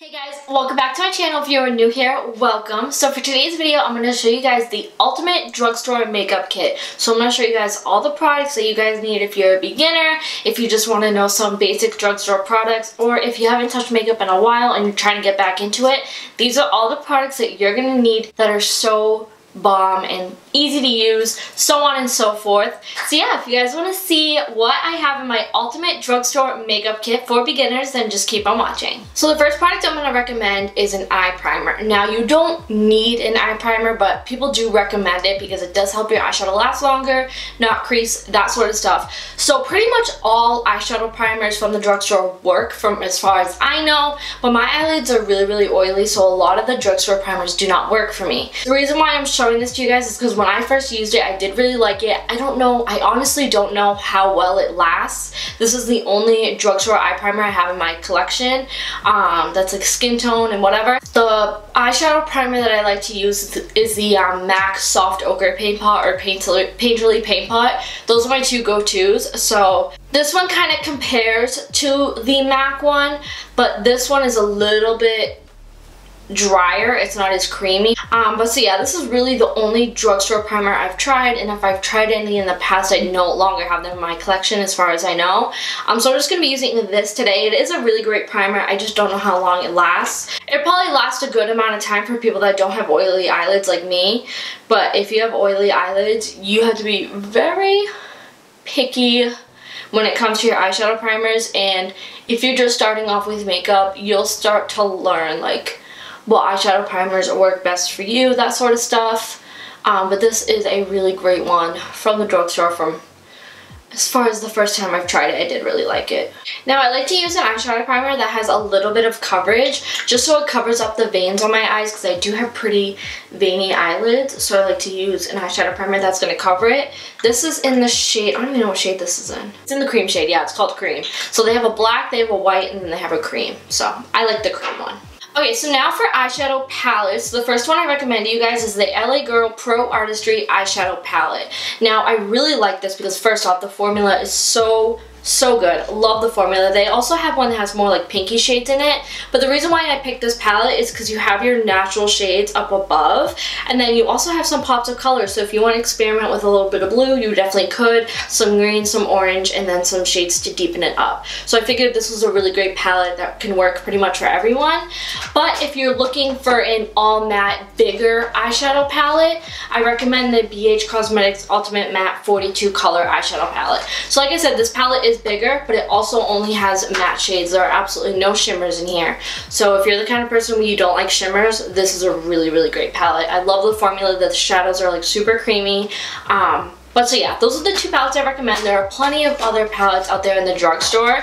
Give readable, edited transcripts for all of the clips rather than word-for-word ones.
Hey guys, welcome back to my channel. If you're new here, welcome. So for today's video, I'm going to show you guys the ultimate drugstore makeup kit. So I'm going to show you guys all the products that you guys need if you're a beginner, if you just want to know some basic drugstore products, or if you haven't touched makeup in a while and you're trying to get back into it. These are all the products that you're going to need that are so bomb and easy to use, so on and so forth. So yeah, if you guys want to see what I have in my ultimate drugstore makeup kit for beginners, then just keep on watching. So the first product I'm going to recommend is an eye primer. Now you don't need an eye primer, but people do recommend it because it does help your eyeshadow last longer, not crease, that sort of stuff. So pretty much all eyeshadow primers from the drugstore work from as far as I know, but my eyelids are really oily, so a lot of the drugstore primers do not work for me. The reason why I'm showing this to you guys is because when I first used it, I did really like it. I honestly don't know how well it lasts. This is the only drugstore eye primer I have in my collection that's like skin tone and whatever. The eyeshadow primer that I like to use is the MAC Soft Ochre Paint Pot or Painterly Paint Pot. Those are my two go-tos. So this one kind of compares to the MAC one, but this one is a little bit drier. It's not as creamy. But so yeah, this is really the only drugstore primer I've tried, and if I've tried any in the past, I no longer have them in my collection as far as I know. So I'm just going to be using this today. It is a really great primer. I just don't know how long it lasts. It probably lasts a good amount of time for people that don't have oily eyelids like me, but if you have oily eyelids, you have to be very picky when it comes to your eyeshadow primers, and if you're just starting off with makeup, you'll start to learn like what eyeshadow primers work best for you, that sort of stuff. But this is a really great one from the drugstore. From as far as the first time I've tried it, I did really like it. Now I like to use an eyeshadow primer that has a little bit of coverage, just so it covers up the veins on my eyes, because I do have pretty veiny eyelids, so I like to use an eyeshadow primer that's going to cover it. This is in the shade, I don't even know what shade this is in. It's in the cream shade, yeah, it's called cream. So they have a black, they have a white, and then they have a cream. So I like the cream one. Okay, so now for eyeshadow palettes, the first one I recommend to you guys is the LA Girl Pro Artistry Eyeshadow Palette. Now, I really like this because first off, the formula is so good. Love the formula. They also have one that has more like pinky shades in it, but the reason why I picked this palette is because you have your natural shades up above, and then you also have some pops of color. So if you want to experiment with a little bit of blue, you definitely could. Some green, some orange, and then some shades to deepen it up. So I figured this was a really great palette that can work pretty much for everyone. But if you're looking for an all matte bigger eyeshadow palette, I recommend the BH Cosmetics Ultimate Matte 42 color eyeshadow palette. So like I said, this palette is bigger, but it also only has matte shades. There are absolutely no shimmers in here. So if you're the kind of person where you don't like shimmers, this is a really great palette. I love the formula. The shadows are like super creamy. But so yeah, those are the two palettes I recommend. There are plenty of other palettes out there in the drugstore.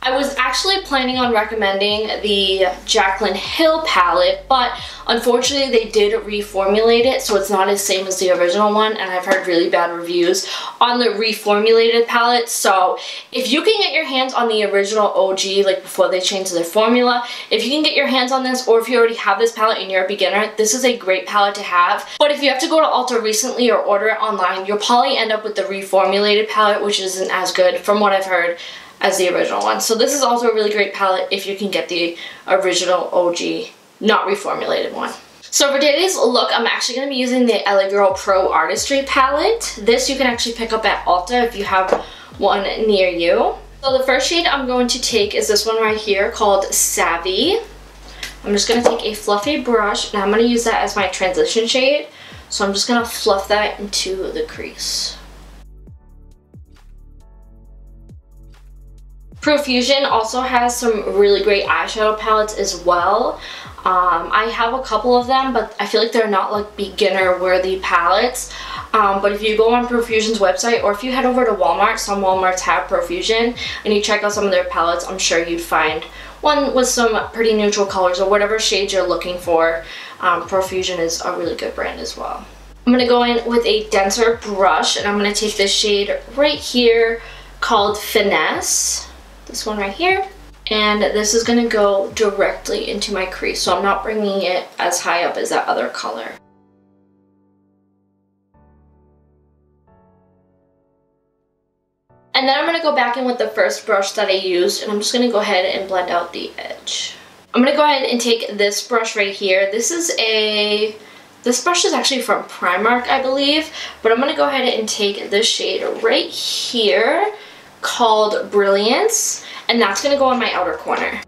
I was actually planning on recommending the Jaclyn Hill palette, but unfortunately they did reformulate it, so it's not as same as the original one, and I've heard really bad reviews on the reformulated palette. So if you can get your hands on the original OG, like before they changed their formula, if you can get your hands on this, or if you already have this palette and you're a beginner, this is a great palette to have. But if you have to go to Ulta recently or order it online, you'll probably end up with the reformulated palette, which isn't as good from what I've heard as the original one. So this is also a really great palette if you can get the original OG, not reformulated one. So for today's look, I'm actually going to be using the LA Girl Pro Artistry palette. This you can actually pick up at Ulta if you have one near you. So the first shade I'm going to take is this one right here called Savvy. I'm just going to take a fluffy brush, and I'm going to use that as my transition shade. So I'm just going to fluff that into the crease. Profusion also has some really great eyeshadow palettes as well. I have a couple of them, but I feel like they're not like beginner worthy palettes. But if you go on Profusion's website, or if you head over to Walmart, some Walmarts have Profusion, and you check out some of their palettes, I'm sure you'd find one with some pretty neutral colors or whatever shades you're looking for. Profusion is a really good brand as well. I'm going to go in with a denser brush, and I'm going to take this shade right here called Finesse. This one right here, and this is going to go directly into my crease, so I'm not bringing it as high up as that other color. And then I'm going to go back in with the first brush that I used, and I'm just going to go ahead and blend out the edge. I'm going to go ahead and take this brush right here. This brush is actually from Primark, I believe, but I'm going to go ahead and take this shade right here called Brilliance, and that's going to go on my outer corner.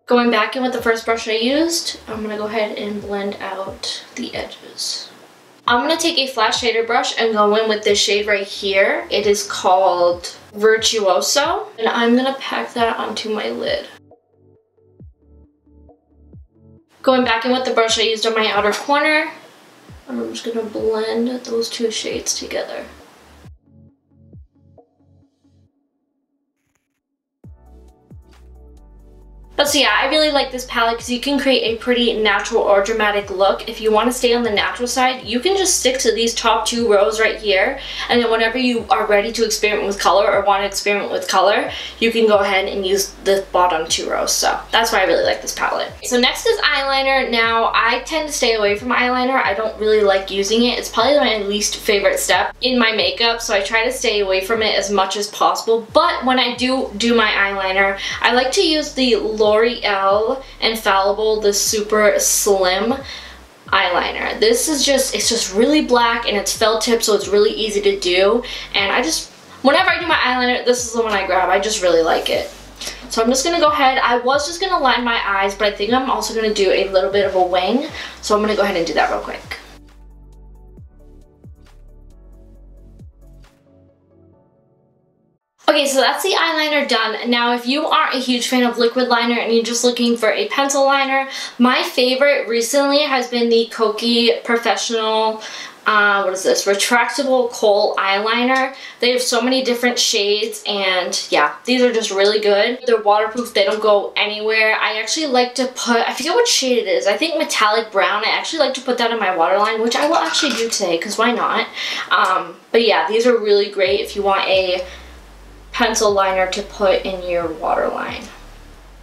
Going back in with the first brush I used, I'm going to go ahead and blend out the edges. I'm going to take a flat shader brush and go in with this shade right here. It is called Virtuoso, and I'm going to pack that onto my lid. Going back in with the brush I used on my outer corner, I'm just going to blend those two shades together. But so yeah, I really like this palette because you can create a pretty natural or dramatic look. If you want to stay on the natural side, you can just stick to these top two rows right here. And then whenever you are ready to experiment with color or want to experiment with color, you can go ahead and use the bottom two rows. So that's why I really like this palette. So next is eyeliner. Now, I tend to stay away from eyeliner. I don't really like using it. It's probably my least favorite step in my makeup. So I try to stay away from it as much as possible. But when I do my eyeliner, I like to use the L'Oreal Infallible, the super slim eyeliner. This is it's just really black and it's felt tip, so it's really easy to do. And whenever I do my eyeliner, this is the one I grab. I just really like it. So I'm just gonna go ahead. I was just gonna line my eyes, but I think I'm also gonna do a little bit of a wing. So I'm gonna go ahead and do that real quick. Okay, so that's the eyeliner done. Now, if you aren't a huge fan of liquid liner and you're just looking for a pencil liner, my favorite recently has been the Kokie Professional, retractable kohl eyeliner. They have so many different shades, and yeah, these are just really good. They're waterproof, they don't go anywhere. I actually like to put, I forget what shade it is, I think metallic brown. I actually like to put that in my waterline, which I will actually do today, because why not? But yeah, these are really great if you want a pencil liner to put in your waterline,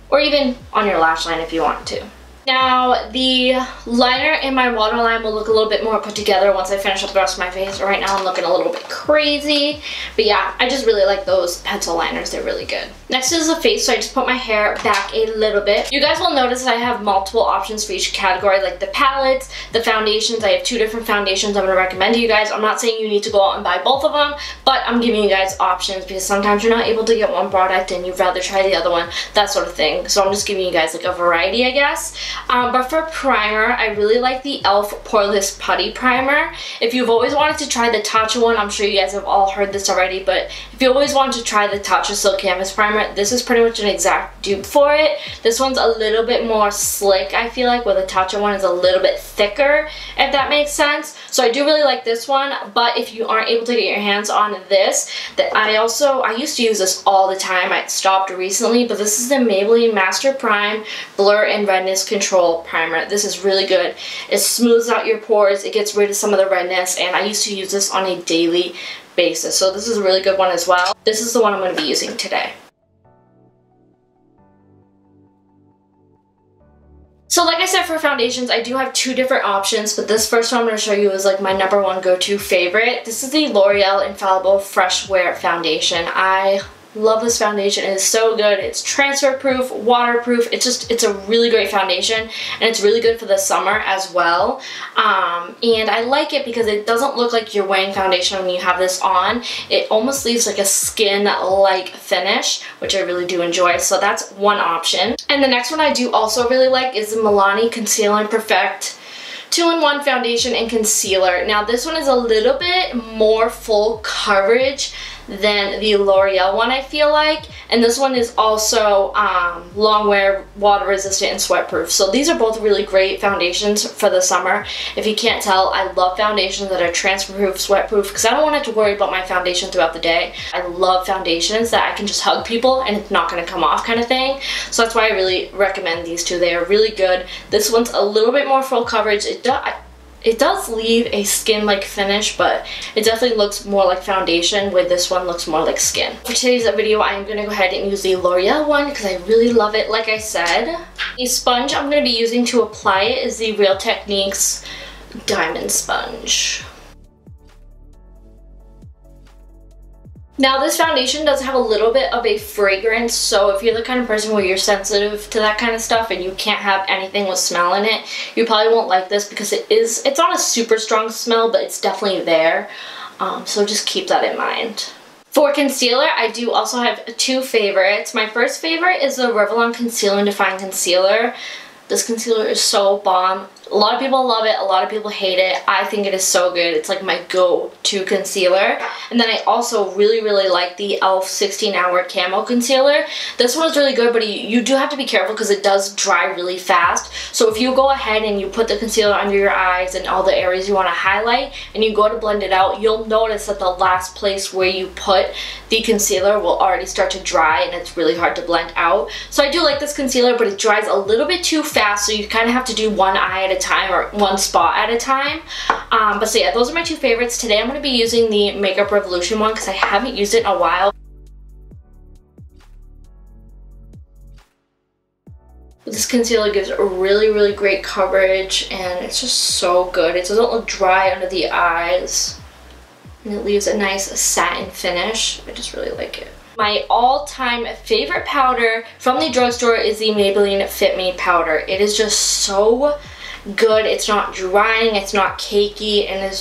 or even on your lash line if you want to. Now, the liner in my waterline will look a little bit more put together once I finish up the rest of my face. Right now I'm looking a little bit crazy, but yeah, I just really like those pencil liners. They're really good. Next is the face, so I just put my hair back a little bit. You guys will notice that I have multiple options for each category, like the palettes, the foundations. I have 2 different foundations I'm going to recommend to you guys. I'm not saying you need to go out and buy both of them, but I'm giving you guys options because sometimes you're not able to get one product and you'd rather try the other one, that sort of thing. So I'm just giving you guys like a variety, I guess. But for primer, I really like the e.l.f. Poreless Putty Primer. If you've always wanted to try the Tatcha one, I'm sure you guys have all heard this already, but if you always wanted to try the Tatcha Silk Canvas Primer, this is pretty much an exact dupe for it. This one's a little bit more slick, I feel like, where the Tatcha one is a little bit thicker, if that makes sense. So I do really like this one, but if you aren't able to get your hands on this, I used to use this all the time. I stopped recently, but this is the Maybelline Master Prime Blur and Redness Control Primer. This is really good. It smooths out your pores, it gets rid of some of the redness, and I used to use this on a daily basis. So this is a really good one as well. This is the one I'm going to be using today. So like I said, for foundations, I do have 2 different options, but this first one I'm going to show you is like my #1 go-to favorite. This is the L'Oreal Infallible Fresh Wear Foundation. I love this foundation. It is so good. It's transfer proof, waterproof. It's a really great foundation, and it's really good for the summer as well. And I like it because it doesn't look like you're wearing foundation when you have this on. It almost leaves like a skin-like finish, which I really do enjoy. So that's one option. And the next one I do also really like is the Milani Conceal and Perfect 2-in-1 foundation and concealer. Now this one is a little bit more full coverage than the L'Oreal one, I feel like, and this one is also long wear, water resistant, and sweat proof. So these are both really great foundations for the summer. If you can't tell, I love foundations that are transfer proof, sweat proof, because I don't want to have to worry about my foundation throughout the day. I love foundations that I can just hug people and it's not going to come off kind of thing. So that's why I really recommend these 2. They are really good. This one's a little bit more full coverage. It does leave a skin-like finish, but it definitely looks more like foundation, where this one looks more like skin. For today's video, I am going to go ahead and use the L'Oreal one because I really love it, like I said. The sponge I'm going to be using to apply it is the Real Techniques Diamond Sponge. Now this foundation does have a little bit of a fragrance, so if you're the kind of person where you're sensitive to that kind of stuff and you can't have anything with smell in it, you probably won't like this because it's not a super strong smell, but it's definitely there. So just keep that in mind. For concealer, I do also have two favorites. My first favorite is the Revlon Conceal and Define Concealer. This concealer is so bomb. A lot of people love it, a lot of people hate it. I think it is so good. It's like my go-to concealer. And then I also really like the e.l.f. 16 Hour Camo Concealer. This one is really good, but you do have to be careful because it does dry really fast. So if you go ahead and you put the concealer under your eyes and all the areas you want to highlight, and you go to blend it out, you'll notice that the last place where you put the concealer will already start to dry, and it's really hard to blend out. So I do like this concealer, but it dries a little bit too fast, so you kind of have to do one eye at a time or one spot at a time. But so yeah, those are my two favorites. Today I'm going to be using the Makeup Revolution one because I haven't used it in a while. This concealer gives a really great coverage, and it's just so good. It doesn't look dry under the eyes, and it leaves a nice satin finish. I just really like it. My all-time favorite powder from the drugstore is the Maybelline Fit Me powder. It is just so good. It's not drying, it's not cakey, and it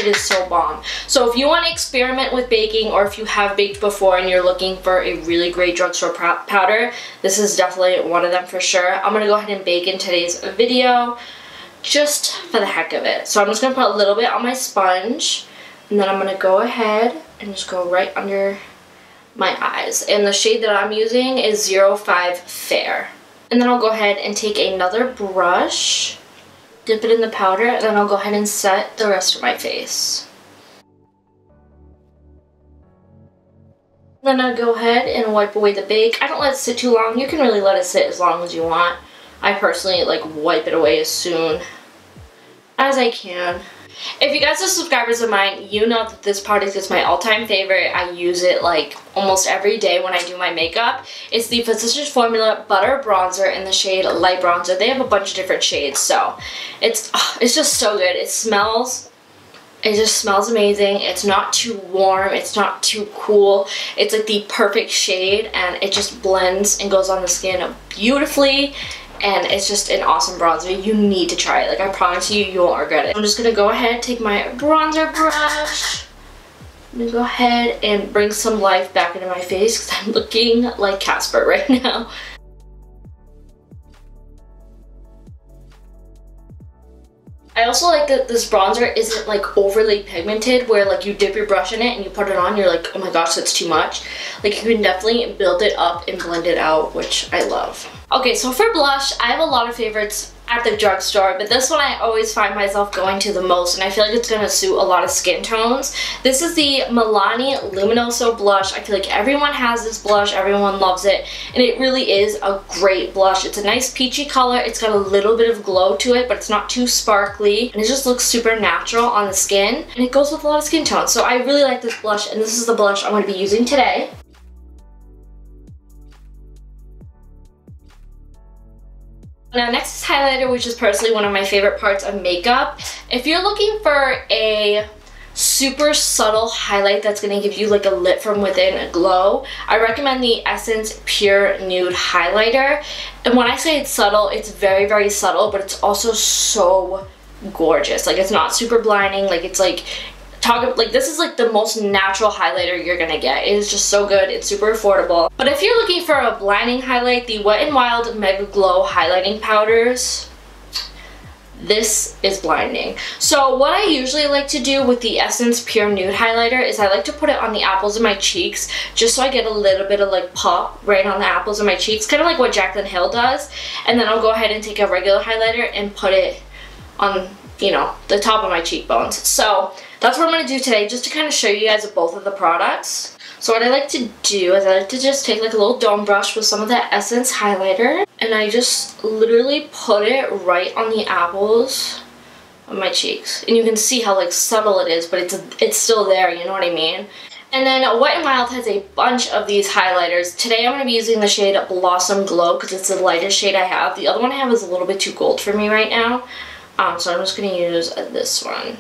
is so bomb. So if you want to experiment with baking, or if you have baked before and you're looking for a really great drugstore powder, this is definitely one of them for sure. I'm going to go ahead and bake in today's video just for the heck of it. So I'm just going to put a little bit on my sponge, and then I'm going to go ahead and just go right under my eyes. And the shade that I'm using is 05 Fair. And then I'll go ahead and take another brush, dip it in the powder, and then I'll go ahead and set the rest of my face. Then I'll go ahead and wipe away the bake. I don't let it sit too long. You can really let it sit as long as you want. I personally like wipe it away as soon as I can. If you guys are subscribers of mine, you know that this product is my all-time favorite. I use it like almost every day when I do my makeup. It's the Physicians Formula Butter Bronzer in the shade Light Bronzer. They have a bunch of different shades, so it's just so good. It just smells amazing. It's not too warm, it's not too cool. It's like the perfect shade, and it just blends and goes on the skin beautifully. And it's just an awesome bronzer. You need to try it. Like, I promise you, you won't regret it. I'm just gonna go ahead and take my bronzer brush. I'm gonna go ahead and bring some life back into my face because I'm looking like Casper right now. I also like that this bronzer isn't like overly pigmented, where like you dip your brush in it and you put it on, you're like, oh my gosh, that's too much. Like, you can definitely build it up and blend it out, which I love. Okay, so for blush, I have a lot of favorites at the drugstore, but this one I always find myself going to the most, and I feel like it's going to suit a lot of skin tones. This is the Milani Luminoso blush. I feel like everyone has this blush, everyone loves it, and it really is a great blush. It's a nice peachy color, it's got a little bit of glow to it, but it's not too sparkly, and it just looks super natural on the skin, and it goes with a lot of skin tones. So I really like this blush, and this is the blush I'm going to be using today. Now next is highlighter, which is personally one of my favorite parts of makeup. If you're looking for a super subtle highlight that's going to give you like a lit from within a glow, I recommend the Essence Pure Nude Highlighter. And when I say it's subtle, it's very subtle, but it's also so gorgeous. Like, it's not super blinding. Like, it's like this is like the most natural highlighter you're gonna get. It is just so good. It's super affordable. But if you're looking for a blinding highlight, the Wet n Wild Mega Glow highlighting powders, this is blinding. So what I usually like to do with the Essence Pure Nude Highlighter is I like to put it on the apples of my cheeks, just so I get a little bit of like pop right on the apples of my cheeks, kind of like what Jaclyn Hill does. And then I'll go ahead and take a regular highlighter and put it on, you know, the top of my cheekbones. So that's what I'm going to do today, just to kind of show you guys both of the products. So what I like to do is I like to just take like a little dome brush with some of that Essence highlighter, and I just literally put it right on the apples of my cheeks. And you can see how like subtle it is, but it's still there, you know what I mean? And then Wet n Wild has a bunch of these highlighters. Today I'm going to be using the shade Blossom Glow because it's the lightest shade I have. The other one I have is a little bit too gold for me right now. So I'm just going to use this one.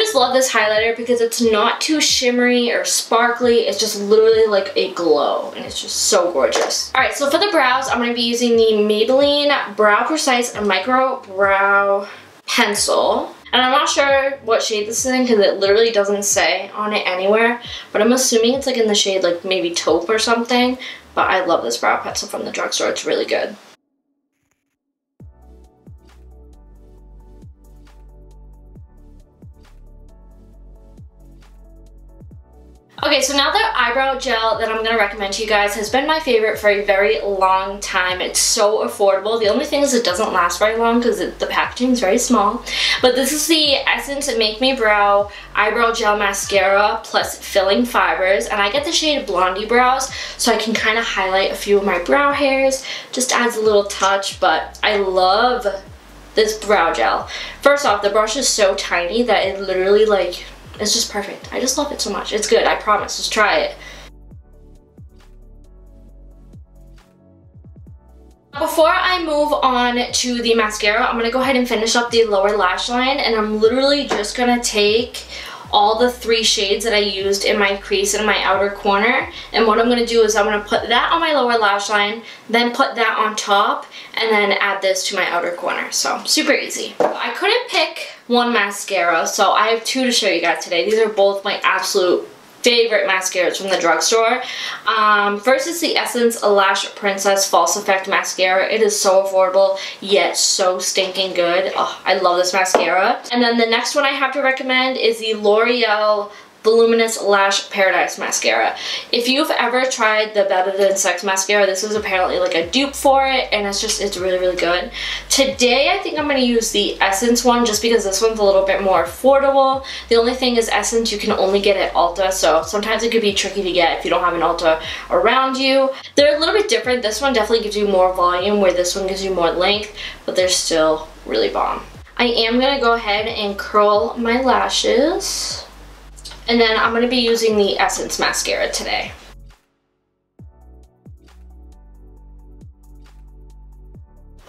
just love this highlighter because it's not too shimmery or sparkly. It's just literally like a glow, and it's just so gorgeous. Alright, so for the brows, I'm going to be using the Maybelline Brow Precise Micro Brow Pencil. And I'm not sure what shade this is in because it literally doesn't say on it anywhere. But I'm assuming it's like in the shade like maybe taupe or something. But I love this brow pencil from the drugstore. It's really good. Okay, so now the eyebrow gel that I'm going to recommend to you guys has been my favorite for a very long time. It's so affordable. The only thing is it doesn't last very long because the packaging is very small. But this is the Essence Make Me Brow Eyebrow Gel Mascara plus Filling Fibers. And I get the shade Blondie Brows, so I can kind of highlight a few of my brow hairs. Just adds a little touch, but I love this brow gel. First off, the brush is so tiny that it literally like... it's just perfect. I just love it so much. It's good, I promise. Just try it. Before I move on to the mascara, I'm going to go ahead and finish up the lower lash line, and I'm literally just going to take all the 3 shades that I used in my crease and my outer corner, and what I'm going to do is I'm going to put that on my lower lash line, then put that on top, and then add this to my outer corner. So super easy. I couldn't pick one mascara, so I have 2 to show you guys today. These are both my absolute favorite mascaras from the drugstore. First is the Essence Lash Princess False Effect Mascara. It is so affordable, yet so stinking good. Oh, I love this mascara. And then the next one I have to recommend is the L'Oreal Voluminous Lash Paradise Mascara. If you've ever tried the Better Than Sex Mascara, this is apparently like a dupe for it, and it's really, really good. Today, I think I'm going to use the Essence one just because this one's a little bit more affordable. The only thing is Essence you can only get at Ulta, so sometimes it could be tricky to get if you don't have an Ulta around you. They're a little bit different. This one definitely gives you more volume, where this one gives you more length, but they're still really bomb. I am going to go ahead and curl my lashes. And then I'm going to be using the Essence mascara today.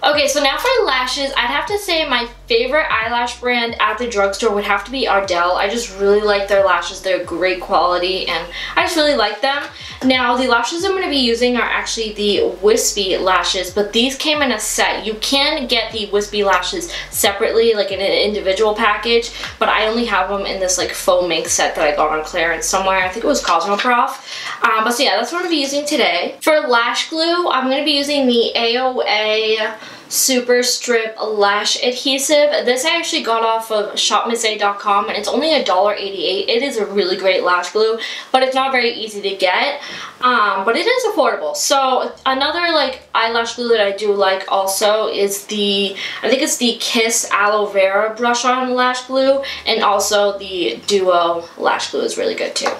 Okay, so now for lashes, I'd have to say my favorite eyelash brand at the drugstore would have to be Ardell. I just really like their lashes. They're great quality, and I just really like them. Now, the lashes I'm going to be using are actually the wispy lashes, but these came in a set. You can get the wispy lashes separately, like in an individual package, but I only have them in this like faux mink set that I got on clearance somewhere. I think it was Cosmoprof. But so yeah, that's what I'm going to be using today. For lash glue, I'm going to be using the AOA Super Strip Lash Adhesive. This I actually got off of shopmissa.com, and it's only $1.88. It is a really great lash glue, but it's not very easy to get, but it is affordable. So another like eyelash glue that I do like also is the, I think it's the Kiss Aloe Vera Brush On Lash Glue, and also the Duo Lash Glue is really good too.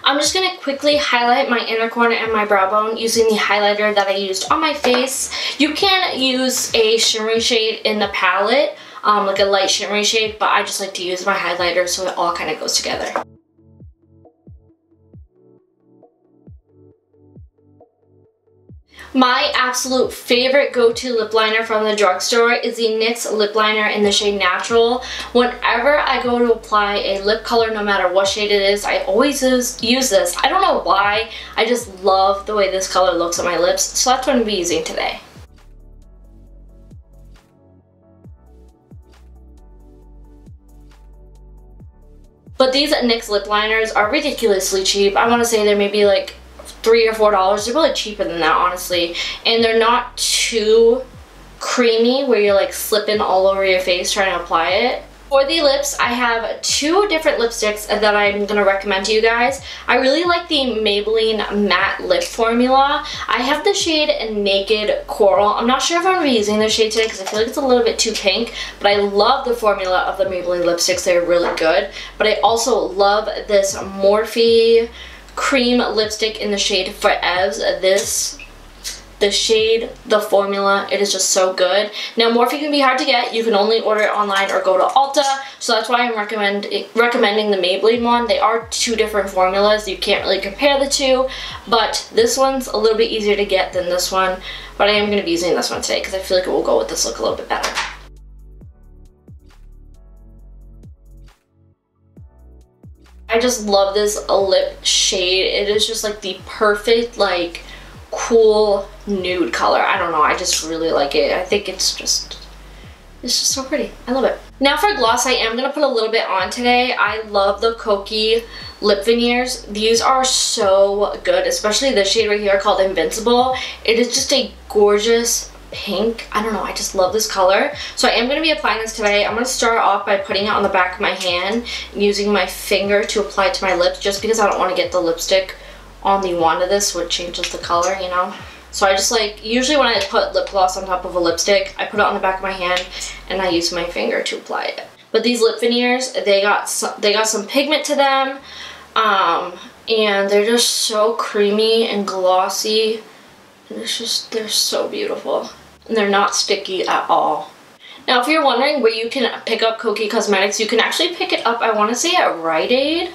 I'm just going to quickly highlight my inner corner and my brow bone using the highlighter that I used on my face. You can use a shimmery shade in the palette, like a light shimmery shade, but I just like to use my highlighter so it all kind of goes together. My absolute favorite go-to lip liner from the drugstore is the NYX lip liner in the shade Natural. Whenever I go to apply a lip color, no matter what shade it is, I always use this. I don't know why, I just love the way this color looks on my lips, so that's what I'm going to be using today. But these NYX lip liners are ridiculously cheap. I want to say they're maybe like $3 or $4. They're really cheaper than that, honestly. And they're not too creamy where you're like slipping all over your face trying to apply it. For the lips, I have 2 different lipsticks that I'm going to recommend to you guys. I really like the Maybelline Matte Lip Formula. I have the shade Naked Coral. I'm not sure if I'm going to be using this shade today because I feel like it's a little bit too pink, but I love the formula of the Maybelline lipsticks. They're really good. But I also love this Morphe cream lipstick in the shade Forevs. This the shade, the formula, it is just so good. Now Morphe can be hard to get. You can only order it online or go to Ulta, so that's why I'm recommending the Maybelline one. They are two different formulas. You can't really compare the two, but this one's a little bit easier to get than this one, but I am going to be using this one today because I feel like it will go with this look a little bit better. I just love this lip shade. It is just like the perfect, like, cool nude color. I don't know, I just really like it. I think it's just so pretty. I love it. Now for gloss, I am gonna put a little bit on today. I love the Kokie lip veneers. These are so good, especially this shade right here called Invincible. It is just a gorgeous pink. I don't know, I just love this color. So I am going to be applying this today. I'm going to start off by putting it on the back of my hand and using my finger to apply it to my lips, just because I don't want to get the lipstick on the wand of this, which changes the color, you know. So I just like, usually when I put lip gloss on top of a lipstick, I put it on the back of my hand and I use my finger to apply it. But these lip veneers, they got some pigment to them, and they're just so creamy and glossy. And it's just, they're so beautiful. And they're not sticky at all. Now if you're wondering where you can pick up Kokie Cosmetics, you can actually pick it up, I want to say at Rite Aid.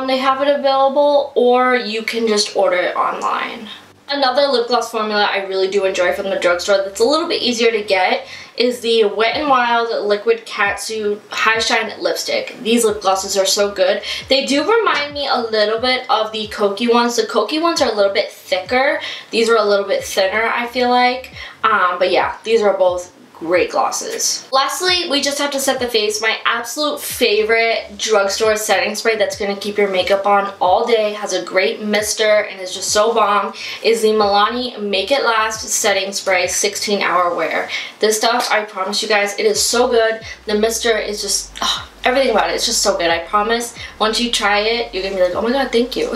They have it available, or you can just order it online. Another lip gloss formula I really do enjoy from the drugstore that's a little bit easier to get is the Wet n Wild Liquid Catsuit High Shine Lipstick. These lip glosses are so good. They do remind me a little bit of the Kokie ones. The Kokie ones are a little bit thicker. These are a little bit thinner, I feel like. But yeah, these are both great glosses. Lastly, we just have to set the face. My absolute favorite drugstore setting spray that's going to keep your makeup on all day, has a great mister, and is just so bomb, is the Milani Make It Last Setting Spray 16-Hour Wear. This stuff, I promise you guys, it is so good. The mister is just, everything about it, it's just so good. I promise, once you try it, you're going to be like, oh my god, thank you.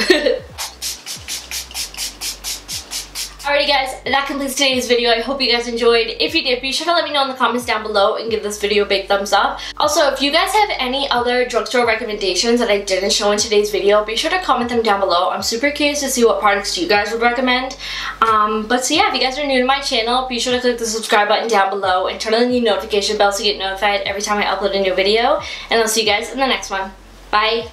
Alrighty guys, that completes today's video. I hope you guys enjoyed. If you did, be sure to let me know in the comments down below and give this video a big thumbs up. Also, if you guys have any other drugstore recommendations that I didn't show in today's video, be sure to comment them down below. I'm super curious to see what products you guys would recommend. So yeah, if you guys are new to my channel, be sure to click the subscribe button down below and turn on the notification bell to get notified every time I upload a new video. And I'll see you guys in the next one. Bye!